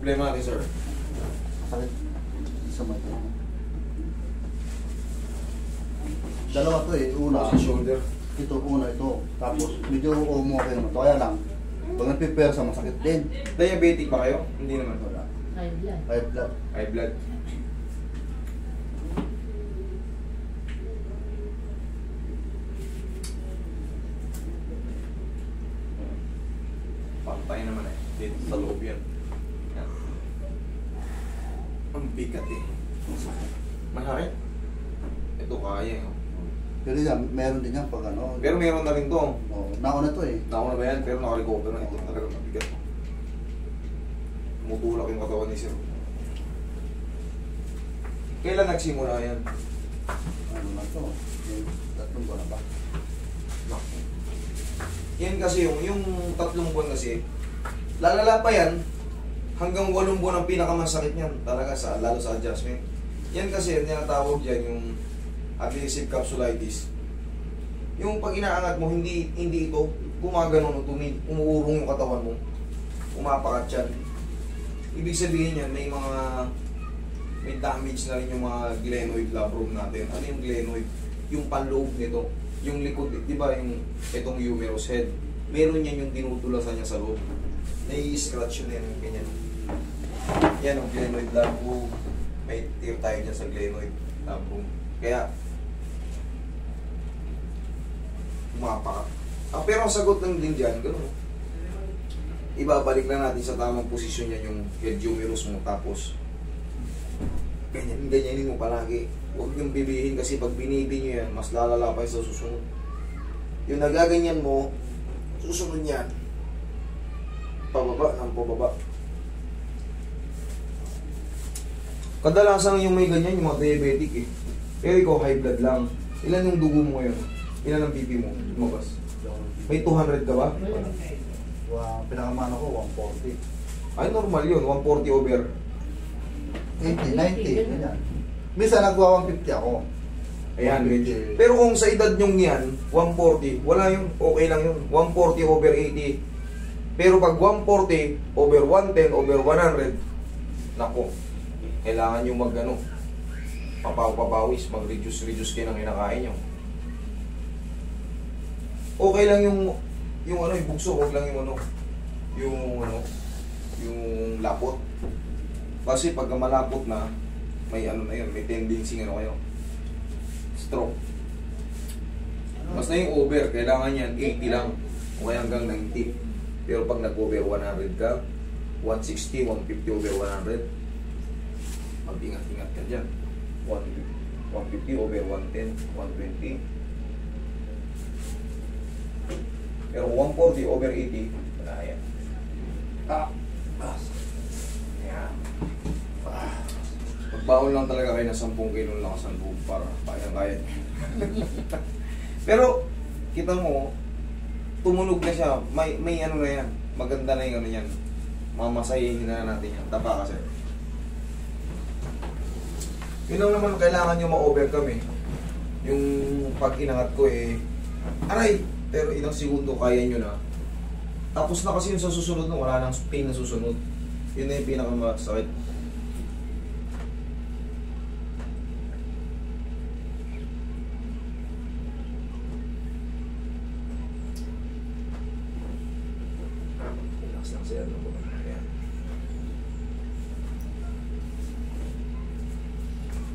problema natin, sir? Sakit. Isa mo ito. Dalawa to eh. Una, Sa shoulder. ito, una ito. Tapos, medyo okay naman. Kaya lang, pag nagpipersa, masakit din. Diabetic ba kayo? Hindi naman. Wala. High blood. High blood. High blood. Pantay naman eh. Dito sa loob yan. Yan. Ang bigat eh. Masakit. Ito kaya eh. Pero yan, meron din yan pag ano. Pero meron na rin to. Oh, nauna to eh. Nauna ba yan? Pero nakarecover na. Ito talagang mabigat. Tumutulak yung katawan ni sir. Kailan nagsimula yan? Ano na to? Tatlong buwan na ba? Yan kasi yung 3 buwan kasi, lalala pa yan, hanggang 8 buwan ang pinakamasakit niyan, talaga lalo sa adjustment. Yan kasi, yung tinatawag dyan, yung adhesive capsulitis. Yung pag inaangat mo, hindi ito, gumagano, umuurong yung katawan mo, umapakat yan. Ibig sabihin yan, may damage na rin yung mga glenoid labrum natin. Ano yung glenoid? Yung panloob nito. Yung likod, di ba yung itong humerus head, meron yan yung dinudulasan niya sa loob. Nai-scratch yun yan, ganyan. Yan ang glenoid labrum. May tear tayo dyan sa glenoid labrum. Kaya, umapakat. Pero ang sagot lang din dyan, gano'n. Ibabalik na natin sa tamang posisyon yan yung head humerus mo. Tapos, ganyanin mo palagi. Huwag niyong bibihin kasi pag binibi niyo yan, mas lalala pa sa susunod. Yung nagaganyan mo, susunod yan. Pababa ng pababa. Kadalasan yung may ganyan, yung mga diabetic eh. Pero ikaw high blood lang. Ilan yung dugo mo ngayon? Ilan ang BP mo? Lumabas. May 200 ka ba? Pinakamano ko, 140. Ay, normal yun. 140 over. 80, 90, ganyan. Minsan nagwa 150 ako. Ayan, medyo. Pero kung sa edad nyong yan, 140, wala yun, okay lang yun. 140 over 80. Pero pag 140 over 110 over 100, nako, kailangan nyo mag-ano, papawis, mag-reduce kayo ng kinakain nyo. Okay lang yung ano, yung bugso, huwag lang yung lapot. Kasi pagka malapot na, may ano na yun, may tendency ano kayo, stroke. Basta yung over, kailangan yan 80 lang, o kaya hanggang 90. Pero pag nag-over 100 ka, 160, 150 over 100, mag-ingat-ingat ka dyan. 150 over 110, 120. Pero 140 over 80, wala yan. Ayan. Magbaon lang talaga kayo ng 10 kilo lakas ng loob para kaya-kaya. Pero, kita mo, tumunog na siya. May ano na yan. Maganda na yung ano yan. Mamasayin na natin yan. Tapa kasi. Yun lang naman kailangan nyo ma-overcome eh. Yung pag inangat ko eh, aray! Pero ilang segundo kaya nyo na. Tapos na kasi yung sa susunod na wala nang pain na susunod. Yun na yung pinakamasakit. Relax lang siya. Ayan.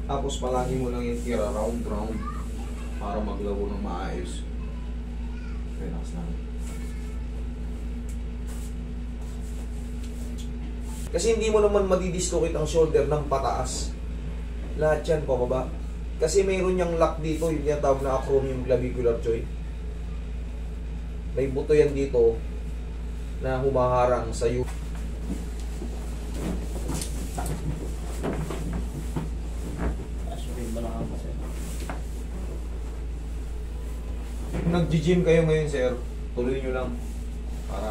Tapos palagi mo lang yung tira round para maglago ng maayos. Relax lang. Kasi hindi mo naman madidislocate ang shoulder ng pataas. Lahat yan pababa. Kasi mayroon niyang lock dito, yung tinatawag na acromion clavicular joint. May buto yan dito na humaharang sa iyo. Kung nag-gym kayo ngayon, sir, tuloy nyo lang para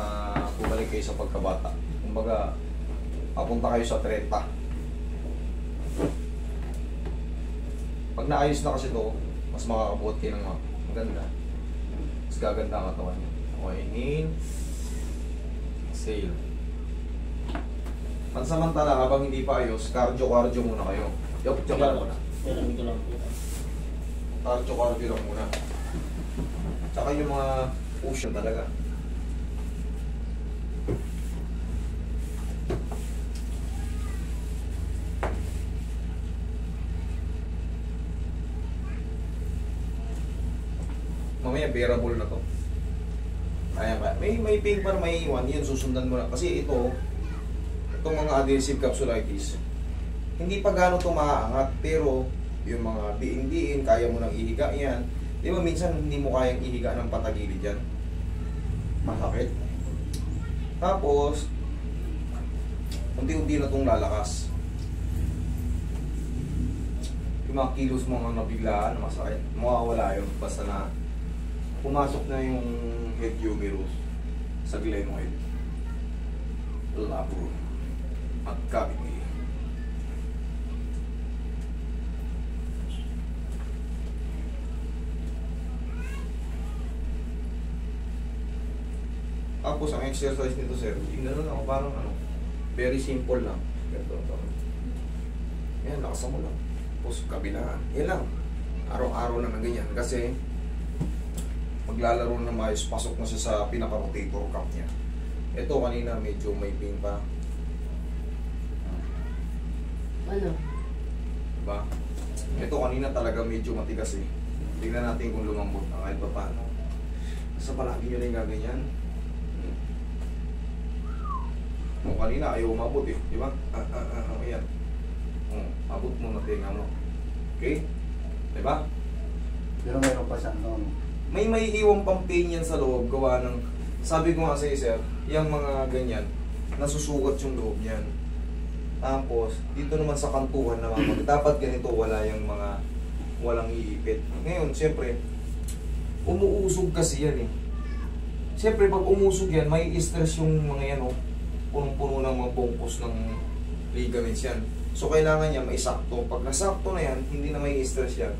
bumalik kayo sa pagkabata. Kumbaga, papunta kayo sa 30. Pag naayos na kasi ito, mas makakabuhat kayo ng maganda. Mas gaganda ang katawan nyo. Okay, inhale. Exhale. Pansamantala, habang hindi pa ayos, cardio muna kayo. Yup, Ito tsaka lang po. Ito lang po. cardio lang muna. Tsaka yung mga push talaga. Mamaya bearable na to. Kaya ka. May pain pa na may iwan, yun susundan mo na. Kasi itong mga adhesive capsulitis, hindi pa gano'n ito maaangat, pero yung mga diin-diin, kaya mo nang ihiga yan. Di ba minsan hindi mo kayang ihiga ng patagilid yan? Masakit. Tapos, unti-unti na itong lalakas. Yung mga kilos mo nga nabiglaan, masakit. Mawawala yun, basta na pumasok na yung head humerus sa glenoid, labrum at cavity. Tapos ang exercise nito, sir, tingnan ako parang very simple lang. Ganito. Yan, lakasan mo lang. Tapos kabilaan. Yan lang. Araw-araw lang na ganyan. Kasi maglalaro na maayos, pasok na siya sa pinaka-rotator cuff niya. Ito kanina medyo may pain pa. Ano? Diba? Ito kanina talaga medyo matigas eh. Tingnan natin kung lumambot na kahit pa paano. Basta palagi nyo rin gaganyan. O kanina ayaw umabot eh. Diba? Ayan. Abot mo na tinga mo. Okay? Diba? Pero mayroon pa siya, May iiwang pang pain yan sa loob, gawa ng, sabi ko nga sa sir, yung mga ganyan, nasusugat yung loob niyan. Tapos, dito naman sa kantuhan naman, dapat ganito, wala yung mga, walang iipit. Ngayon, siyempre, umuusog kasi yan eh. Siyempre, pag umusog yan, may stress yung mga yan, punong-puno ng mga bongkos ng ligaments yan. So, kailangan niya maisakto. Pag nasakto na yan, hindi na may stress yan.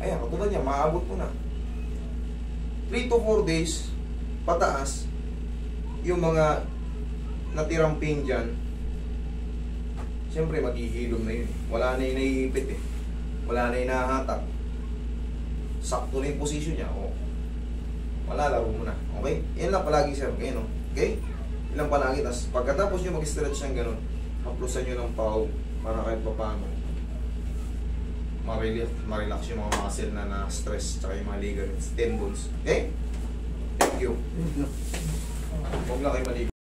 Ayan, katulad niya, maabot mo na. 3 to 4 days, pataas, yung mga natirang pain dyan, siyempre maghihilom na yun. Wala na yung naiipit eh. Wala na yung nahahatak. Sakto na yung posisyon niya. O, malalaro mo na. Okay? Yan lang palagi sir. Okay, no? Okay? Yan lang palagi. Tapos pagkatapos nyo mag-stretch ng ganun, haplusan nyo ng pau para kahit pa paano ma-relax yung mga muscle na na-stress tsaka yung mga ligaments, tendons. Okay? Thank you. Huwag na kayo maligo.